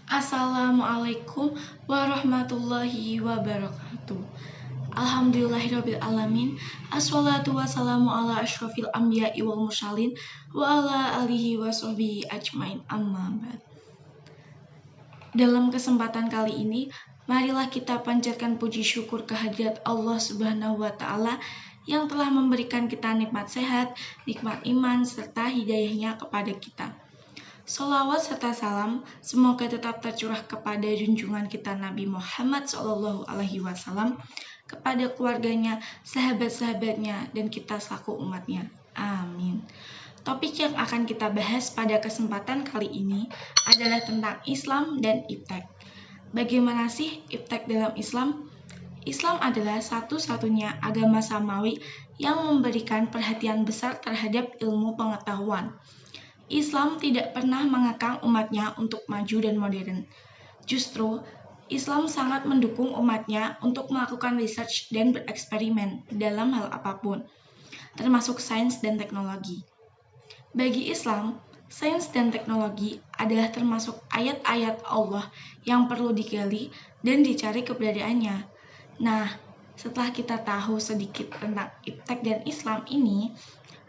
Assalamualaikum warahmatullahi wabarakatuh. Alhamdulillahirabbil alamin. Assalatu wassalamu ala asyrofil anbiya'i wal mursalin wa ala alihi washabihi ajmain amma ba'd. Dalam kesempatan kali ini, marilah kita panjatkan puji syukur kehadirat Allah Subhanahu wa taala yang telah memberikan kita nikmat sehat, nikmat iman serta hidayahnya kepada kita. Sholawat serta salam semoga tetap tercurah kepada junjungan kita Nabi Muhammad SAW, kepada keluarganya, sahabat-sahabatnya, dan kita selaku umatnya. Amin. Topik yang akan kita bahas pada kesempatan kali ini adalah tentang Islam dan iptek. Bagaimana sih iptek dalam Islam? Islam adalah satu-satunya agama samawi yang memberikan perhatian besar terhadap ilmu pengetahuan. Islam tidak pernah mengekang umatnya untuk maju dan modern. Justru, Islam sangat mendukung umatnya untuk melakukan research dan bereksperimen dalam hal apapun, termasuk sains dan teknologi. Bagi Islam, sains dan teknologi adalah termasuk ayat-ayat Allah yang perlu digali dan dicari keberadaannya. Nah, setelah kita tahu sedikit tentang iptek dan Islam ini,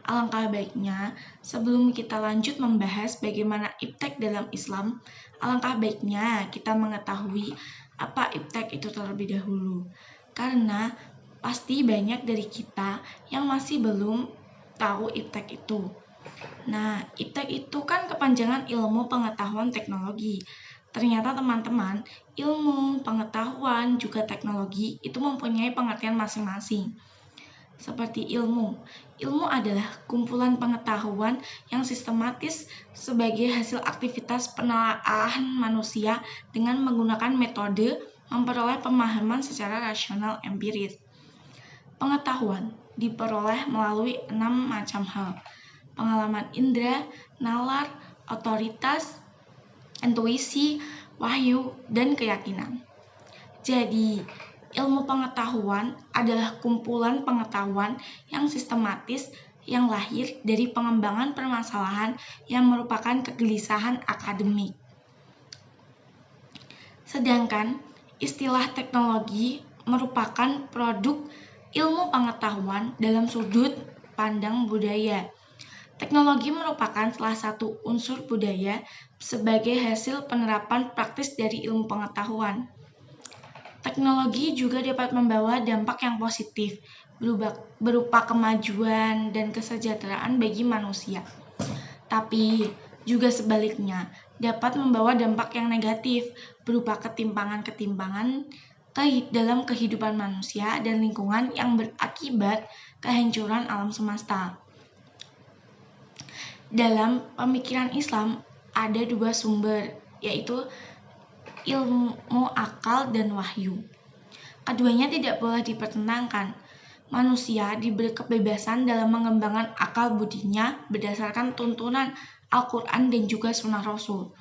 alangkah baiknya sebelum kita lanjut membahas bagaimana iptek dalam Islam, alangkah baiknya kita mengetahui apa iptek itu terlebih dahulu. Karena pasti banyak dari kita yang masih belum tahu iptek itu. Nah, iptek itu kan kepanjangan ilmu pengetahuan teknologi. Ternyata teman-teman, ilmu, pengetahuan, juga teknologi itu mempunyai pengertian masing-masing. Seperti ilmu. Ilmu adalah kumpulan pengetahuan yang sistematis sebagai hasil aktivitas penelaahan manusia dengan menggunakan metode memperoleh pemahaman secara rasional empiris. Pengetahuan diperoleh melalui 6 macam hal: pengalaman indera, nalar, otoritas, intuisi, wahyu, dan keyakinan. Jadi, ilmu pengetahuan adalah kumpulan pengetahuan yang sistematis yang lahir dari pengembangan permasalahan yang merupakan kegelisahan akademik. Sedangkan istilah teknologi merupakan produk ilmu pengetahuan dalam sudut pandang budaya. Teknologi merupakan salah satu unsur budaya sebagai hasil penerapan praktis dari ilmu pengetahuan. Teknologi juga dapat membawa dampak yang positif, berupa kemajuan dan kesejahteraan bagi manusia. Tapi juga sebaliknya, dapat membawa dampak yang negatif, berupa ketimpangan-ketimpangan dalam kehidupan manusia dan lingkungan yang berakibat kehancuran alam semesta. Dalam pemikiran Islam, ada 2 sumber, yaitu ilmu akal dan wahyu. Keduanya tidak boleh dipertentangkan. Manusia diberi kebebasan dalam mengembangkan akal budinya berdasarkan tuntunan Al-Quran dan juga sunnah Rasul.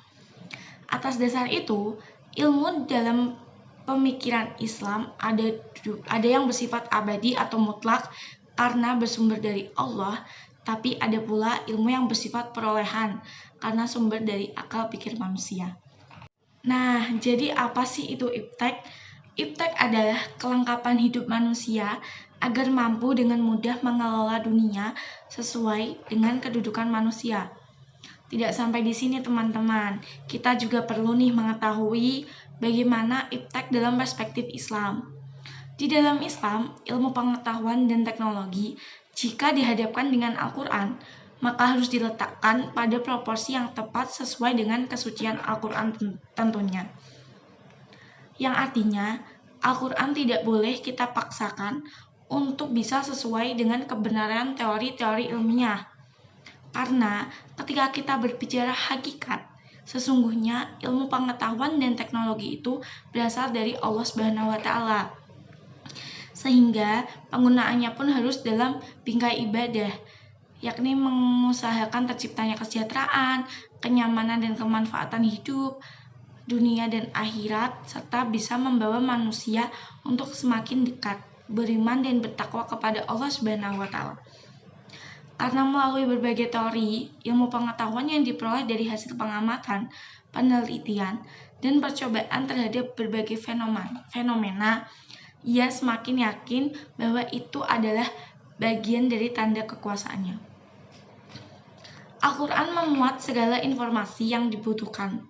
Atas dasar itu, ilmu dalam pemikiran Islam ada yang bersifat abadi atau mutlak karena bersumber dari Allah, tapi ada pula ilmu yang bersifat perolehan karena sumber dari akal pikir manusia. Nah, jadi apa sih itu iptek? Iptek adalah kelengkapan hidup manusia agar mampu dengan mudah mengelola dunia sesuai dengan kedudukan manusia. Tidak sampai di sini teman-teman, kita juga perlu mengetahui bagaimana iptek dalam perspektif Islam. Di dalam Islam, ilmu pengetahuan dan teknologi jika dihadapkan dengan Al-Quran, maka harus diletakkan pada proporsi yang tepat sesuai dengan kesucian Al-Quran tentunya. Yang artinya, Al-Quran tidak boleh kita paksakan untuk bisa sesuai dengan kebenaran teori-teori ilmiah. Karena ketika kita berbicara hakikat, sesungguhnya ilmu pengetahuan dan teknologi itu berasal dari Allah Subhanahu wa taala. Sehingga penggunaannya pun harus dalam bingkai ibadah, yakni mengusahakan terciptanya kesejahteraan, kenyamanan dan kemanfaatan hidup, dunia dan akhirat, serta bisa membawa manusia untuk semakin dekat, beriman dan bertakwa kepada Allah Subhanahu wa taala. Karena melalui berbagai teori, ilmu pengetahuan yang diperoleh dari hasil pengamatan, penelitian, dan percobaan terhadap berbagai fenomena, ia semakin yakin bahwa itu adalah bagian dari tanda kekuasaannya. Al-Quran memuat segala informasi yang dibutuhkan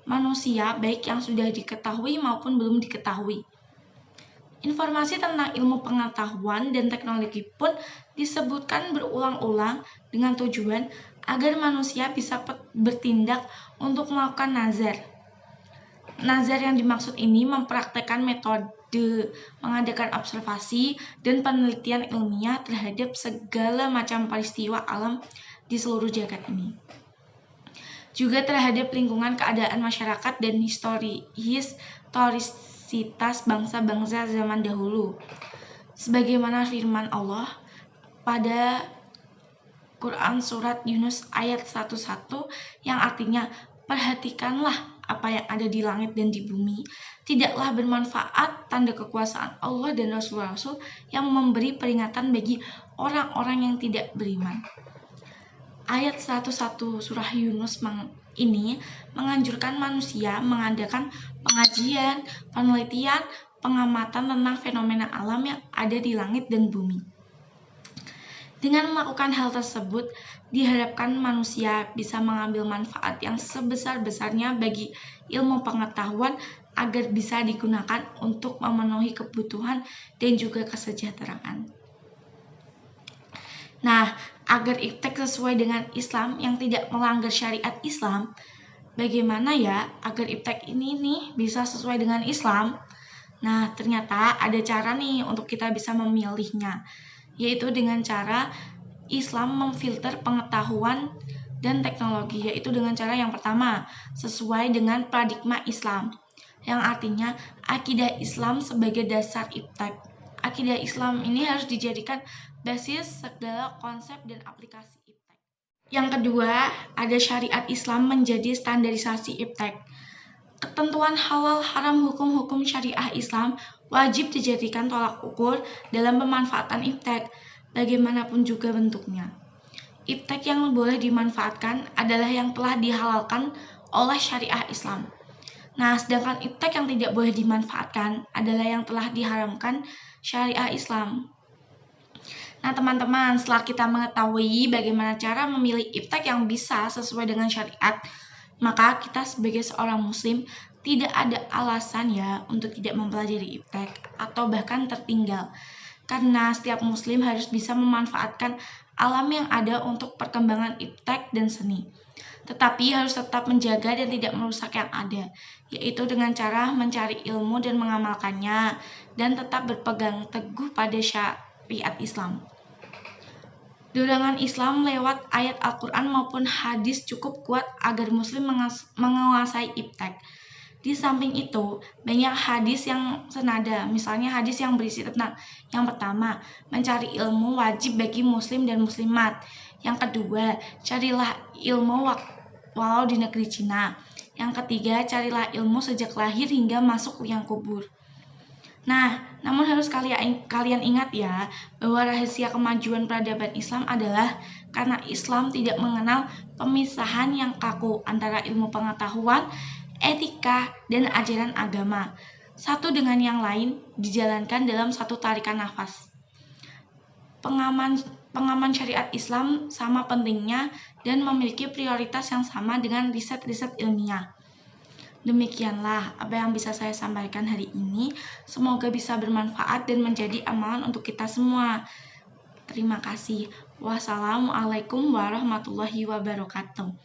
manusia, baik yang sudah diketahui maupun belum diketahui. Informasi tentang ilmu pengetahuan dan teknologi pun disebutkan berulang-ulang dengan tujuan agar manusia bisa bertindak untuk melakukan nazar. Nazar yang dimaksud ini mempraktekkan metode mengadakan observasi dan penelitian ilmiah terhadap segala macam peristiwa alam di seluruh jagat ini. Juga terhadap lingkungan, keadaan masyarakat, dan historisitas bangsa-bangsa zaman dahulu. Sebagaimana firman Allah pada Quran Surat Yunus ayat 11 yang artinya, perhatikanlah apa yang ada di langit dan di bumi. Tidaklah bermanfaat tanda kekuasaan Allah dan Rasul-Rasul yang memberi peringatan bagi orang-orang yang tidak beriman. Ayat 101 surah Yunus ini menganjurkan manusia mengadakan pengajian, penelitian, pengamatan tentang fenomena alam yang ada di langit dan bumi. Dengan melakukan hal tersebut, diharapkan manusia bisa mengambil manfaat yang sebesar-besarnya bagi ilmu pengetahuan agar bisa digunakan untuk memenuhi kebutuhan dan juga kesejahteraan. Nah, agar iptek sesuai dengan Islam yang tidak melanggar syariat Islam, bagaimana ya agar iptek ini nih bisa sesuai dengan Islam? Nah, ternyata ada cara nih untuk kita bisa memilihnya, yaitu dengan cara Islam memfilter pengetahuan dan teknologi, yaitu dengan cara yang pertama, sesuai dengan paradigma Islam, yang artinya akidah Islam sebagai dasar iptek. Akidah Islam ini harus dijadikan basis segala konsep dan aplikasi iptek. Yang kedua, ada syariat Islam menjadi standarisasi iptek. Ketentuan halal haram hukum-hukum syariah Islam wajib dijadikan tolak ukur dalam pemanfaatan iptek, bagaimanapun juga bentuknya. Iptek yang boleh dimanfaatkan adalah yang telah dihalalkan oleh syariah Islam. Nah, sedangkan iptek yang tidak boleh dimanfaatkan adalah yang telah diharamkan syariah Islam. Nah, teman-teman, setelah kita mengetahui bagaimana cara memilih iptek yang bisa sesuai dengan syariat, maka kita sebagai seorang muslim tidak ada alasan ya untuk tidak mempelajari iptek atau bahkan tertinggal. Karena setiap muslim harus bisa memanfaatkan alam yang ada untuk perkembangan iptek dan seni. Tetapi harus tetap menjaga dan tidak merusak yang ada, yaitu dengan cara mencari ilmu dan mengamalkannya, dan tetap berpegang teguh pada syariat Islam. Dorongan Islam lewat ayat Al-Quran maupun hadis cukup kuat agar muslim menguasai iptek. Di samping itu, banyak hadis yang senada, misalnya hadis yang berisi tentang yang pertama, mencari ilmu wajib bagi muslim dan muslimat. Yang kedua, carilah ilmu walau di negeri Cina. Yang ketiga, carilah ilmu sejak lahir hingga masuk liang kubur. Nah, namun harus kalian ingat ya, bahwa rahasia kemajuan peradaban Islam adalah karena Islam tidak mengenal pemisahan yang kaku antara ilmu pengetahuan, etika, dan ajaran agama. Satu dengan yang lain dijalankan dalam satu tarikan nafas. Pengaman syariat Islam sama pentingnya dan memiliki prioritas yang sama dengan riset-riset ilmiah. Demikianlah apa yang bisa saya sampaikan hari ini. Semoga bisa bermanfaat dan menjadi amalan untuk kita semua. Terima kasih. Wassalamualaikum warahmatullahi wabarakatuh.